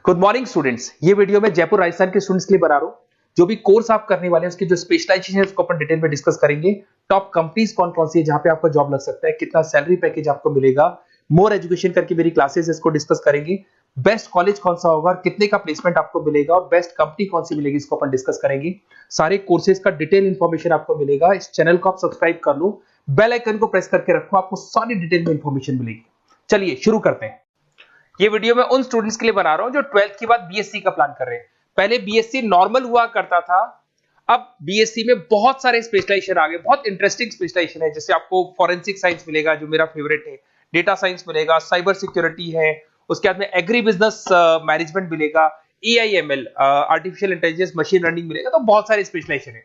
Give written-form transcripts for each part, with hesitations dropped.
Good morning students. ये video मैं जयपुर राजस्थान के स्टूडेंट्स के लिए बना रहा हूँ। जो भी कोर्स आप करने वाले हैं उसकी जो स्पेशलाइजेशन है उसको अपन डिटेल में डिस्कस करेंगे। टॉप कंपनीज कौन कौन सी है जहां पे आपका जॉब लग सकता है, कितना सैलरी पैकेज आपको मिलेगा, मोर एजुकेशन करके मेरी क्लासेस इसको डिस्कस करेंगे। बेस्ट कॉलेज कौन सा होगा, कितने का प्लेसमेंट आपको मिलेगा और बेस्ट कंपनी कौन सी मिलेगी इसको अपन डिस्कस करेंगे। सारे कोर्सेज का डिटेल इंफॉर्मेशन आपको मिलेगा। इस चैनल को आप सब्सक्राइब कर लो, बेल आइकन को प्रेस करके रखो, आपको सारी डिटेल में इंफॉर्मेशन मिलेगी। चलिए शुरू करते हैं। ये वीडियो मैं उन स्टूडेंट्स के लिए बना रहा हूं जो 12th के बाद बीएससी का प्लान कर रहे हैं। पहले बीएससी नॉर्मल हुआ करता था, अब बीएससी में बहुत सारे स्पेशलाइजेशन आ गए, बहुत इंटरेस्टिंग स्पेशलाइजेशन है। जैसे आपको फॉरेंसिक साइंस मिलेगा जो मेरा फेवरेट है, डेटा साइंस मिलेगा, साइबर सिक्योरिटी है, उसके बाद में एग्री बिजनेस मैनेजमेंट मिलेगा, AIML artificial intelligence machine learning मिलेगा। तो बहुत सारे स्पेशलाइजेशन है।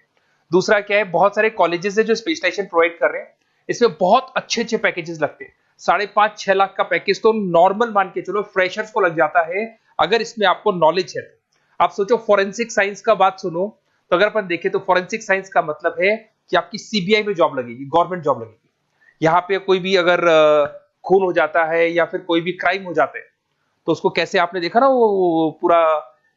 दूसरा क्या है, बहुत सारे कॉलेजेस है जो स्पेशलाइजेशन प्रोवाइड कर रहे हैं। इसमें बहुत अच्छे अच्छे पैकेजेस लगते हैं। 5.5-6 लाख का पैकेज तो नॉर्मल मान के चलो फ्रेशर्स को लग जाता है अगर इसमें आपको नॉलेज है। आप सोचो फॉरेंसिक साइंस का बात सुनो, तो अगर अपन देखें तो फॉरेंसिक साइंस का मतलब है कि आपकी सीबीआई में जॉब लगेगी, गवर्नमेंट जॉब लगेगी। यहाँ पे कोई भी अगर खून हो जाता है या फिर कोई भी क्राइम हो जाता है तो उसको कैसे, आपने देखा ना वो पूरा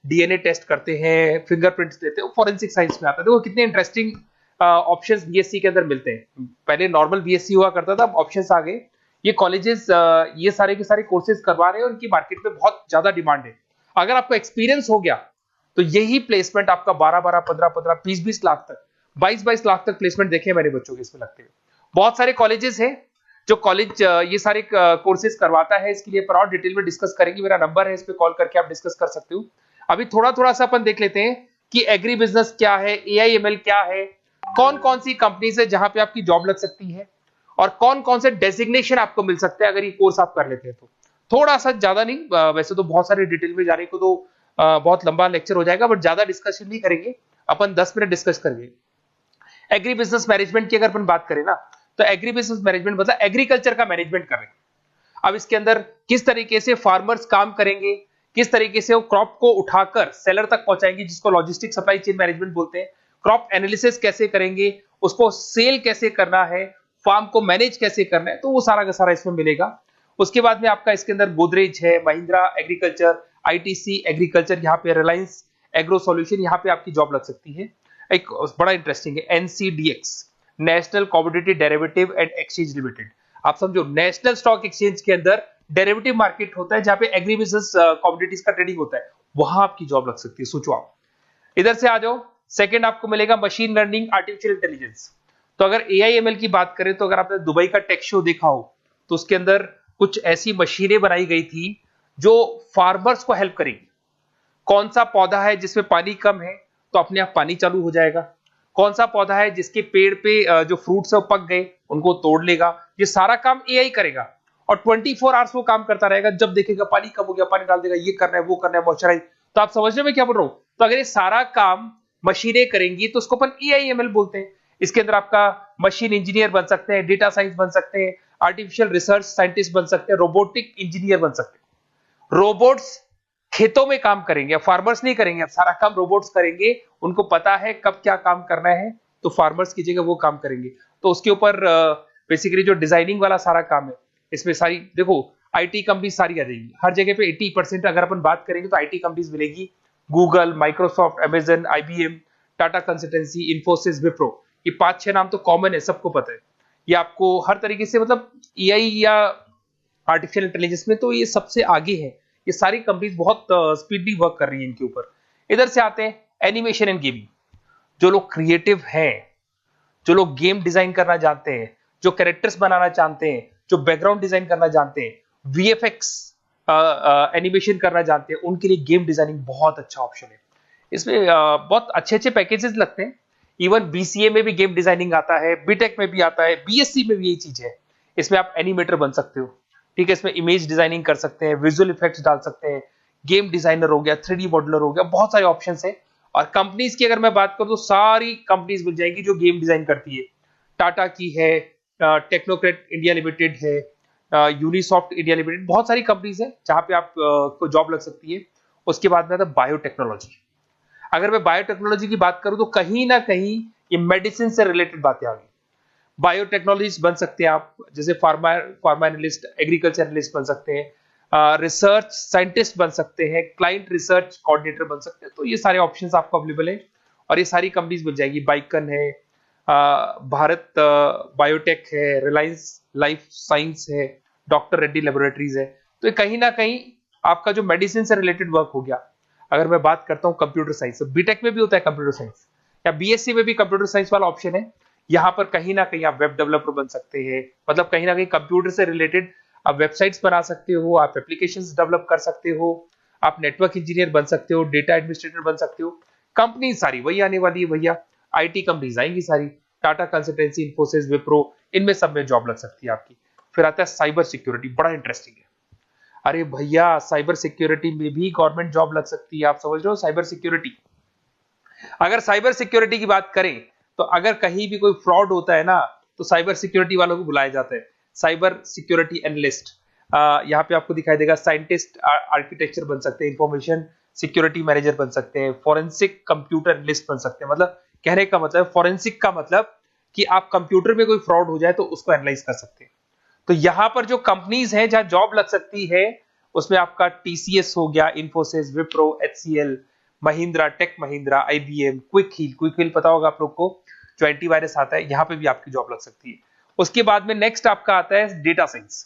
डीएनए टेस्ट करते हैं, फिंगरप्रिंट्स लेते हैं, वो फॉरेंसिक साइंस में आता है। देखो कितने इंटरेस्टिंग ऑप्शंस बीएससी के अंदर मिलते हैं। पहले नॉर्मल बीएससी हुआ करता था, अब ऑप्शंस आ गए। ये कॉलेजेस ये सारे के सारे कोर्सेज करवा रहे हैं और उनकी मार्केट में बहुत ज्यादा डिमांड है। अगर आपको एक्सपीरियंस हो गया तो यही प्लेसमेंट आपका 12-12, 15-15, 20-20 लाख तक, 22-22 लाख तक प्लेसमेंट देखे मैंने बच्चों के इसमें लगते हुए। बहुत सारे कॉलेजेस हैं जो कॉलेज ये सारे कोर्सेज करवाता है। इसके लिए पर और डिटेल में डिस्कस करेंगे। मेरा नंबर है, इस पे कॉल करके आप डिस्कस कर सकते हो। अभी थोड़ा थोड़ा सा अपन देख लेते हैं कि एग्री बिजनेस क्या है, एआईएमएल क्या है, कौन कौन सी कंपनीज है जहां पे आपकी जॉब लग सकती है और कौन कौन से डेजिग्नेशन आपको मिल सकते हैं अगर ये कोर्स आप कर लेते हैं तो। थोड़ा सा ज्यादा नहीं, वैसे तो बहुत सारे डिटेल में जाने को तो बहुत लंबा लेक्चर हो जाएगा, बट ज्यादा डिस्कशन नहीं करेंगे, अपन 10 मिनट डिस्कस करेंगे। एग्री बिजनेस मैनेजमेंट की अगर अपन बात करें ना, तो एग्री बिजनेस मैनेजमेंट मतलब एग्रीकल्चर का मैनेजमेंट कर रहे हैं। अब इसके अंदर किस तरीके से फार्मर्स काम करेंगे, किस तरीके से वो क्रॉप को उठाकर सेलर तक पहुंचाएंगे, जिसको लॉजिस्टिक सप्लाई चेन मैनेजमेंट बोलते हैं। क्रॉप एनालिसिस कैसे करेंगे, उसको सेल कैसे करना है, फार्म को मैनेज कैसे करना है, तो वो सारा का सारा इसमें मिलेगा। उसके बाद में आपका इसके अंदर गोदरेज है, महिंद्रा एग्रीकल्चर, आईटीसी एग्रीकल्चर, यहाँ पे रिलायंस एग्रो सॉल्यूशन, यहाँ पे आपकी जॉब लग सकती है। एक बड़ा इंटरेस्टिंग है NCDEX, national commodity derivative and exchange limited. आप समझो नेशनल स्टॉक एक्सचेंज के अंदर डेरिवेटिव मार्केट होता है जहां पे एग्री बिजनेस कमोडिटीज का ट्रेडिंग होता है, वहां आपकी जॉब लग सकती है। सोचो आप इधर से आ जाओ। सेकंड आपको मिलेगा मशीन लर्निंग आर्टिफिशियल इंटेलिजेंस। तो अगर एआईएमएल की बात करें तो अगर आपने दुबई का टेक शो देखा हो तो उसके अंदर कुछ ऐसी मशीनें बनाई गई थी जो फार्मर्स को हेल्प करेगी। कौन सा पौधा है जिसमें पानी कम है तो अपने आप पानी चालू हो जाएगा, कौन सा पौधा है जिसके पेड़ पे जो फ्रूट्स है वो पक गए उनको तोड़ लेगा, ये सारा काम एआई करेगा और 24 आवर्स वो काम करता रहेगा। जब देखेगा पानी कम हो गया पानी डाल देगा, ये करना है वो करना है, मॉइस्चराइज। तो आप समझ रहे हो मैं क्या बोल रहा हूं? तो अगर ये सारा काम मशीनें करेंगी तो उसको अपन एआईएमएल बोलते हैं। इसके अंदर आपका मशीन इंजीनियर बन सकते हैं, डेटा साइंस बन सकते हैं, आर्टिफिशियल रिसर्च साइंटिस्ट बन सकते हैं, रोबोटिक इंजीनियर बन सकते हैं। रोबोट्स खेतों में काम करेंगे, फार्मर्स नहीं करेंगे, अब सारा काम रोबोट्स करेंगे। उनको पता है कब क्या काम करना है, तो फार्मर्स की जगह वो काम करेंगे। तो उसके ऊपर बेसिकली जो डिजाइनिंग वाला सारा काम है, इसमें सारी देखो आईटी कंपनी सारी आ जाएगी। हर जगह पे 80% अगर अपन बात करेंगे तो आईटी कंपनीज मिलेगी। Google, Microsoft, Amazon, IBM, Tata consultancy, Infosys, Wipro, ये 5-6 नाम तो कॉमन है, सबको पता है। ये आपको हर तरीके से मतलब एआई या आर्टिफिशियल इंटेलिजेंस में तो ये सबसे आगे है। ये सारी कंपनीज बहुत स्पीडली वर्क कर रही है इनके ऊपर। इधर से आते हैं एनिमेशन एंड गेमिंग। जो लोग क्रिएटिव हैं, जो लोग गेम डिजाइन करना जानते हैं, जो कैरेक्टर्स बनाना चाहते हैं, जो बैकग्राउंड डिजाइन करना जानते हैं, वीएफएक्स एनिमेशन करना जानते हैं, उनके लिए गेम डिजाइनिंग बहुत अच्छा ऑप्शन है। इसमें बहुत अच्छे अच्छे पैकेजेस लगते हैं। इवन बीसीए में भी गेम डिजाइनिंग आता है, बीटेक में भी आता है, बीएससी में भी यही चीज है। इसमें आप एनिमेटर बन सकते हो, ठीक है। इसमें इमेज डिजाइनिंग कर सकते हैं, विजुअल इफेक्ट्स डाल सकते हैं, गेम डिजाइनर हो गया, 3D मॉडलर हो गया, बहुत सारे ऑप्शंस हैं। और कंपनीज की अगर मैं बात करूं तो सारी कंपनीज मिल जाएंगी जो गेम डिजाइन करती है। टाटा की है, टेक्नोक्रेट इंडिया लिमिटेड है, यूनिसॉफ्ट इंडिया लिमिटेड, बहुत सारी कंपनीज है जहां पे आप को जॉब लग सकती है। उसके बाद में आता है बायोटेक्नोलॉजी। अगर मैं बायोटेक्नोलॉजी की बात करूं तो कहीं ना कहीं ये मेडिसिन से रिलेटेड बातें आ गई। बायोटेक्नोलॉजिस्ट बन सकते हैं आप, जैसे फार्मा एनालिस्ट, एग्रीकल्चर एनालिस्ट बन सकते हैं, रिसर्च साइंटिस्ट बन सकते हैं, क्लाइंट रिसर्च कोऑर्डिनेटर बन सकते हैं। तो ये सारे ऑप्शंस आपको अवेलेबल है और ये सारी कंपनीज मिल जाएगी। बाइकन है, भारत बायोटेक है, रिलायंस लाइफ साइंस है, डॉक्टर रेड्डी लेबोरेटरीज है। तो ये कहीं ना कहीं आपका जो मेडिसिन से रिलेटेड वर्क हो गया। अगर मैं बात करता हूँ कंप्यूटर साइंस, बीटेक में भी होता है कंप्यूटर साइंस, या बीएससी में भी कंप्यूटर साइंस वाला ऑप्शन है। यहाँ पर कहीं ना कहीं आप वेब डेवलपर बन सकते हैं, मतलब कहीं ना कहीं कंप्यूटर से रिलेटेड आप वेबसाइट्स बना सकते हो, आप एप्लीकेशंस डेवलप कर सकते हो, आप नेटवर्क इंजीनियर बन सकते हो, डेटा एडमिनिस्ट्रेटर बन सकते हो। कंपनी सारी वही आने वाली है भैया, आईटी कंपनीज आएंगी सारी, टाटा कंसल्टेंसी, इन्फोसिस, विप्रो, इनमें सब में जॉब लग सकती है आपकी। फिर आता है साइबर सिक्योरिटी, बड़ा इंटरेस्टिंग है। अरे भैया साइबर सिक्योरिटी में भी गवर्नमेंट जॉब लग सकती है। आप समझ रहे हो साइबर सिक्योरिटी, अगर साइबर सिक्योरिटी की बात करें तो अगर कहीं भी कोई फ्रॉड होता है ना, तो साइबर सिक्योरिटी वालों को बुलाया जाता है, साइबर सिक्योरिटी एनालिस्ट। यहाँ पे आपको दिखाई देगा, साइंटिस्ट आर्किटेक्चर बन सकते हैं, इंफॉर्मेशन सिक्योरिटी मैनेजर बन सकते हैं, फॉरेंसिक कंप्यूटर एनालिस्ट बन सकते हैं। मतलब कहने का मतलब, फॉरेंसिक का मतलब कि आप कंप्यूटर में कोई फ्रॉड हो जाए तो उसको एनालाइज कर सकते हैं। तो यहां पर जो कंपनीज हैं जहां जॉब लग सकती है, उसमें आपका टीसीएस हो गया, इन्फोसिस, विप्रो, एचसीएल, महिंद्रा, टेक महिंद्रा, आईबीएम, क्विक हील पता होगा आप लोग को, जो एंटीवायरस आता है, यहां पे भी आपकी जॉब लग सकती है। उसके बाद में नेक्स्ट आपका आता है डेटा साइंस।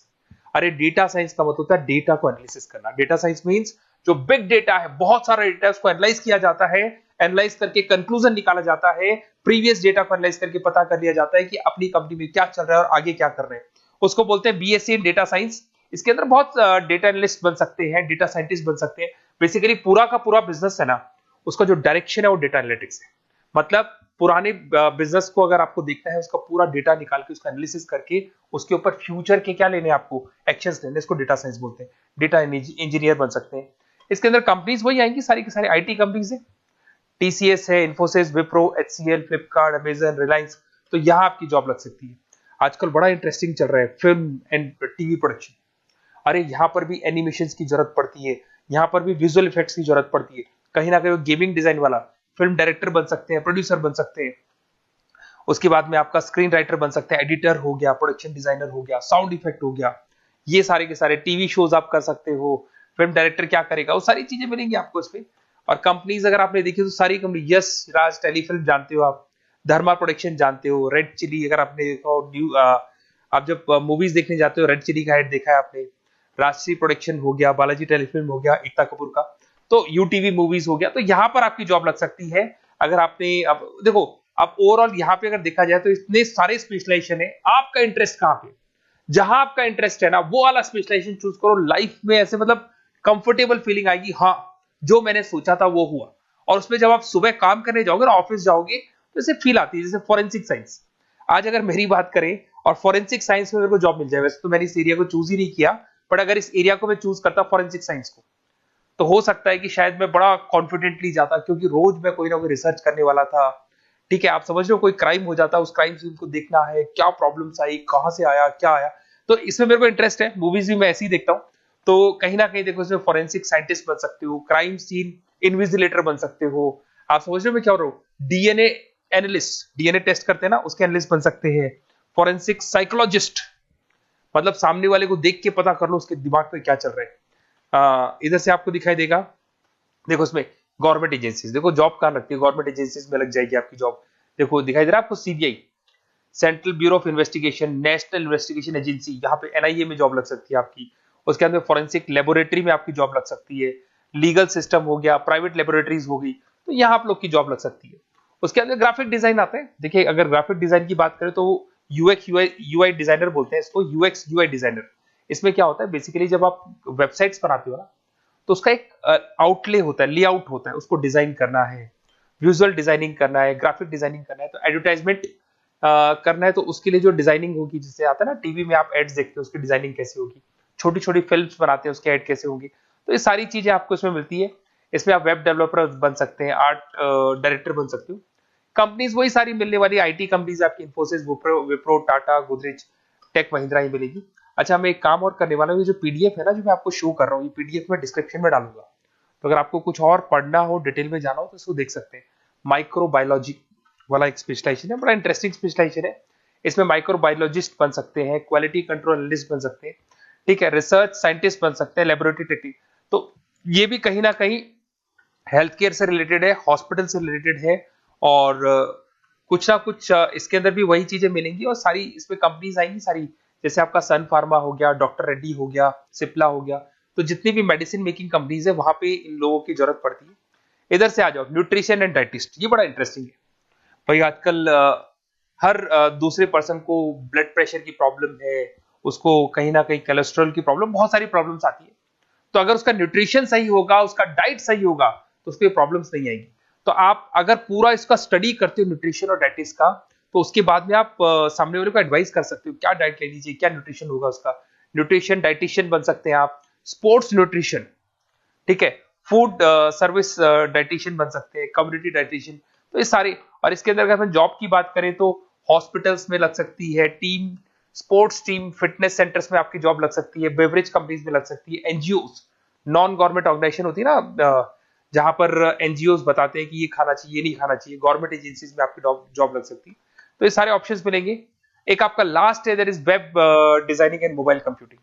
अरे डेटा साइंस का मतलब होता है डेटा को एनालिसिस करना। डेटा साइंस मींस जो बिग डेटा है, बहुत सारा डेटा है, उसको एनालाइज किया जाता है, एनालाइज करके कंक्लूजन निकाला जाता है, प्रीवियस डेटा को एनालाइज करके पता कर लिया जाता है कि अपनी कंपनी में क्या चल रहा है और आगे क्या कर रहे हैं। उसको बोलते हैं बीएससी इन डेटा साइंस। इसके अंदर बहुत डेटा एनालिस्ट बन सकते हैं, डेटा साइंटिस्ट बन सकते हैं। बेसिकली पूरा का पूरा बिजनेस है ना, उसका जो डायरेक्शन है वो डेटा एनालिटिक्स है। मतलब पुराने बिजनेस को अगर आपको देखना है, उसका पूरा डेटा निकाल के उसका एनालिसिस करके उसके ऊपर फ्यूचर के क्या लेने आपको एक्शंस लेने, इसको डेटा साइंस बोलते हैं। डेटा इंजीनियर बन सकते हैं। इसके अंदर कंपनीज वही आएंगी, सारी की सारी आईटी कंपनीज है, टीसीएस है, इन्फोसिस, विप्रो, एचसीएल, फ्लिपकार्ट, अमेजन, रिलायंस। तो यहां आपकी जॉब लग सकती है। आजकल बड़ा इंटरेस्टिंग चल रहा है फिल्म एंड टीवी प्रोडक्शन। अरे यहाँ पर भी एनिमेशन की जरूरत पड़ती है, यहाँ पर भी विजुअल इफेक्ट्स की जरूरत पड़ती है। कहीं ना कहीं गेमिंग डिजाइन वाला फिल्म डायरेक्टर बन सकते हैं, प्रोड्यूसर बन सकते हैं। उसके बाद में आपका स्क्रीन राइटर बन सकते हैं, एडिटर हो गया, प्रोडक्शन डिजाइनर हो गया, साउंड इफेक्ट हो गया, ये सारे के सारे टीवी शोज आप कर सकते हो। फिल्म डायरेक्टर क्या करेगा, वो सारी चीजें मिलेंगी आपको इसमें। और कंपनीज अगर आपने देखी तो सारी कंपनी, यस राज टेलीफिल्म जानते हो आप, धर्मा प्रोडक्शन जानते हो, रेड चिली अगर आपने देखा हो, न्यू आप जब मूवीज देखने जाते हो, रेड चिली का एड देखा है आपने, राजश्री प्रोडक्शन हो गया, बालाजी टेलीफिल्म हो गया, एकता कपूर का, तो यूटीवी मूवीज हो गया। तो यहाँ पर आपकी जॉब लग सकती है। अगर आपने, अब देखो, अब ओवरऑल यहाँ पे अगर देखा जाए तो इतने सारे स्पेशलाइजेशन है, आपका इंटरेस्ट कहाँ पे, जहां आपका इंटरेस्ट है ना, वो वाला स्पेशलाइजेशन चूज करो। लाइफ में ऐसे मतलब कंफर्टेबल फीलिंग आएगी, हाँ जो मैंने सोचा था वो हुआ। और उसमें जब आप सुबह काम करने जाओगे ना, ऑफिस जाओगे, तो ऐसे फील आती है जैसे फॉरेंसिक साइंस। आज अगर मेरी बात करें और फॉरेंसिक साइंस में मेरे को जॉब मिल जाए, वैसे तो मैंने इस एरिया को चूज ही नहीं किया, बट अगर इस एरिया को मैं चूज करता फॉरेंसिक साइंस को, तो हो सकता है कि शायद मैं बड़ा कॉन्फिडेंटली जाता, क्योंकि रोज मैं कोई ना कोई रिसर्च करने वाला था। ठीक है, आप समझ रहे हो, कोई क्राइम हो जाता, उस क्राइम सीन को देखना है, क्या प्रॉब्लम्स आई, कहां से आया, क्या आया। तो इसमें मेरे को इंटरेस्ट है, मूवीज भी मैं ऐसे ही देखता हूँ। तो कहीं ना कहीं देखो, इसमें फॉरेंसिक साइंटिस्ट बन सकते हो, क्राइम सीन इन्विजिलेटर बन सकते हो। आप समझ रहे हो मैं क्या हो रहा हूँ, डीएनए एनालिस्ट, डीएनए टेस्ट करते हैं ना, उसके एनालिस्ट बन सकते हैं। फॉरेंसिक साइकोलॉजिस्ट, मतलब सामने वाले को देख के पता कर लो उसके दिमाग में क्या चल रहा है। इधर से आपको दिखाई देगा, देखो इसमें गवर्नमेंट एजेंसीज, देखो जॉब कहां लगती है, गवर्नमेंट एजेंसीज में लग जाएगी आपकी जॉब। देखो दिखाई दे रहा है आपको, CBI, central bureau of investigation, national investigation agency, यहाँ पे एनआईए में जॉब लग सकती है आपकी। उसके अंदर फॉरेंसिक लेबोरेटरी में आपकी जॉब लग सकती है। लीगल सिस्टम हो गया, प्राइवेट लेबोरेटरीज हो गई, तो यहाँ आप लोग की जॉब लग सकती है। उसके अंदर ग्राफिक डिजाइन आता है। देखिए अगर ग्राफिक डिजाइन की बात करें तो यूएक्स यूआई डिजाइनर बोलते हैं इसको, यूएक्स यूआई डिजाइनर। इसमें क्या होता है, बेसिकली जब आप वेबसाइट्स बनाते हो ना, तो उसका एक आउटले होता है, लेआउट होता है, उसको डिजाइन करना है, विजुअल डिजाइनिंग करना है, ग्राफिक डिजाइनिंग करना है, तो एडवर्टाइजमेंट करना है, तो उसके लिए जो डिजाइनिंग होगी, जिससे आता है ना टीवी में आप एड्स देखते हो, उसकी डिजाइनिंग कैसे होगी, छोटी छोटी फिल्म्स बनाते हैं उसके एड कैसे होंगी, तो ये सारी चीजें आपको इसमें मिलती है। इसमें आप वेब डेवलपर बन सकते हैं, आर्ट डायरेक्टर बन सकते हो। कंपनीज वही सारी मिलने वाली, आईटी कंपनीज आपकी, इन्फोसिस, विप्रो, टाटा, गोदरेज, टेक महिंद्रा ही मिलेगी। अच्छा, मैं एक काम और करने वाला हूँ, ये जो पीडीएफ है ना जो मैं आपको शो कर रहा हूँ, ये पीडीएफ में डिस्क्रिप्शन में डालूंगा, तो अगर आपको कुछ और पढ़ना हो, डिटेल में जाना हो, तो इसको देख सकते हैं। माइक्रोबायोलॉजी वाला एक स्पेशलाइजेशन है, बड़ा इंटरेस्टिंग स्पेशलाइजेशन है। इसमें माइक्रोबायोलॉजिस्ट बन सकते हैं, क्वालिटी कंट्रोल एनालिस्ट बन सकते हैं। ठीक है, रिसर्च साइंटिस्ट बन सकते हैं, लेबोरेटरी टेक्निक। तो ये भी कहीं ना कहीं हेल्थ केयर से रिलेटेड है, हॉस्पिटल से रिलेटेड है, और कुछ ना कुछ इसके अंदर भी वही चीजें मिलेंगी, और सारी इसमें कंपनीज आएंगी सारी, जैसे आपका सन फार्मा हो गया, डॉक्टर रेड्डी हो गया, सिप्ला हो गया। तो जितनी भी मेडिसिन मेकिंग कंपनीज है वहां पे इन लोगों की जरूरत पड़ती है। इधर से आ जाओ, न्यूट्रिशन एंड डाइटिस्ट, ये बड़ा इंटरेस्टिंग है भाई। आजकल हर दूसरे पर्सन को ब्लड प्रेशर की प्रॉब्लम है, उसको कहीं ना कहीं कोलेस्ट्रॉल की प्रॉब्लम, बहुत सारी प्रॉब्लम्स आती है। तो अगर उसका न्यूट्रिशन सही होगा, उसका डाइट सही होगा, तो उसको प्रॉब्लम्स नहीं आएगी। तो आप अगर पूरा इसका स्टडी करते हो न्यूट्रिशन और डाइटिस का, तो उसके बाद में आप सामने वाले को एडवाइस कर सकते हो क्या डाइट लेनी चाहिए, क्या न्यूट्रिशन होगा उसका। न्यूट्रिशन डाइटिशियन बन सकते हैं आप, स्पोर्ट्स न्यूट्रिशन, ठीक है, फूड सर्विस डाइटिशियन बन सकते हैं, कम्युनिटी डाइटिशियन। तो ये सारे, और इसके अंदर अगर हम जॉब की बात करें तो हॉस्पिटल्स में लग सकती है, team sports team fitness centres में आपकी जॉब लग सकती है, बेवरेज कंपनीज में लग सकती है, एनजीओस नॉन गवर्नमेंट ऑर्गेनाइजेशन होती है ना, जहां पर एनजीओस बताते हैं कि ये खाना चाहिए, ये नहीं खाना चाहिए, गवर्नमेंट एजेंसीज में आपकी जॉब लग सकती है। तो ये सारे ऑप्शंस मिलेंगे। एक आपका लास्ट है, that is web designing and mobile computing.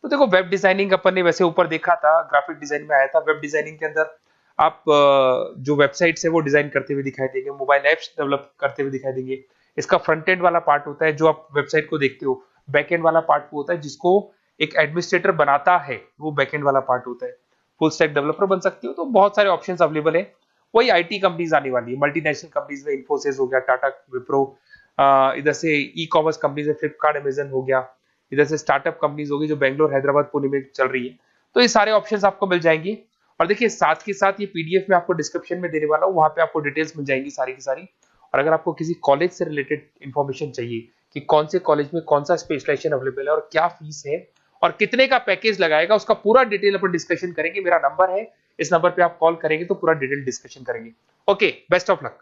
तो देखो, वेब डिजाइनिंग अपन ने वैसे ऊपर देखा था, ग्राफिक डिजाइन में आया था। वेब डिजाइनिंग के अंदर आप जो वेबसाइट्स है वो डिजाइन करते हुए दिखाई देंगे, मोबाइल एप्स डेवलप करते हुए दिखाई देंगे। इसका फ्रंट एंड वाला पार्ट होता है जो आप वेबसाइट को देखते हो, बैक एंड वाला पार्ट वो होता है जिसको एक एडमिनिस्ट्रेटर बनाता है, वो बैक एंड वाला पार्ट होता है। फुल स्टैक डेवलपर बन सकते हो। तो बहुत सारे ऑप्शंस अवेलेबल है। वही आईटी कंपनीज आने वाली है, मल्टीनेशनल कंपनीज में इन्फोसिस हो गया, टाटा, विप्रो, इधर से ई कॉमर्स कंपनीज में फ्लिपकार्ट, अमेजन हो गया, इधर से स्टार्टअप कंपनीज होगी जो बेंगलोर, हैदराबाद, पुणे में चल रही है। तो ये सारे ऑप्शंस आपको मिल जाएंगे। और देखिए, साथ के साथ ये पीडीएफ में आपको डिस्क्रिप्शन में देने वाला हूँ, वहां पे आपको डिटेल्स मिल जाएंगी सारी की सारी। और अगर आपको किसी कॉलेज से रिलेटेड इंफॉर्मेशन चाहिए कि कौन से कॉलेज में कौन सा स्पेशलाइजेशन अवेलेबल है और क्या फीस है और कितने का पैकेज लगाएगा, उसका पूरा डिटेल अपन डिस्कशन करेंगे। मेरा नंबर है, इस नंबर पे आप कॉल करेंगे तो पूरा डिटेल डिस्कशन करेंगे। Okay, best of luck.